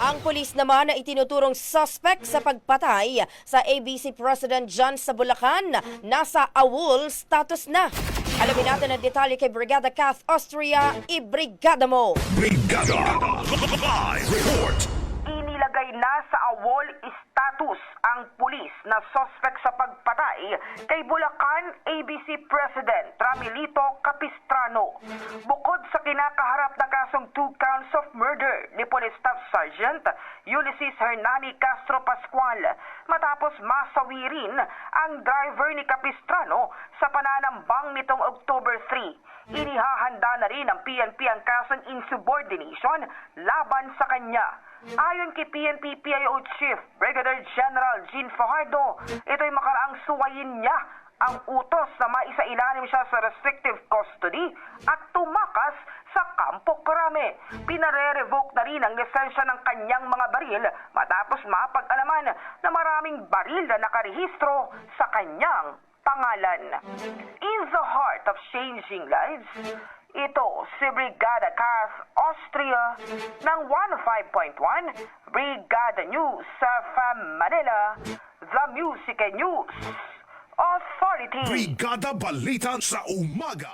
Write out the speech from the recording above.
Ang pulis naman na itinuturong suspect sa pagpatay sa ABC President John sa Bulacan, nasa AWOL status na. Alamin natin ang detalye kay Brigada Kath Austria, i-brigada mo! Brigada Live Report. Inilagay na sa AWOL status ang pulis na suspect sa pagpatay kay Bulacan ABC President Ramilito Capistrano. Bukod sa kinakaharap na kasong 2 counts of murder ni Police Staff Sergeant Ulysses Hernani Castro Pascual matapos masawi rin ang driver ni Capistrano sa pananambang nitong October 3. Inihahanda na rin ng PNP ang kasong insubordination laban sa kanya. Ayon kay PNP PIO Chief Brigadier General Jean Fajardo, ito'y makaraang suwayin niya ang utos na maisailalim siya sa restrictive custody at tumakas sa Campo Crame. Pinare-revoke na rin ang lisensya ng kanyang mga baril matapos mapag-alaman na maraming baril na nakarehistro sa kanyang pangalan. In the heart of changing lives, ito si Brigada Kath Austria ng 105.1 Brigada News sa Manila, The Music and News Authority. Brigada Balita sa Umaga.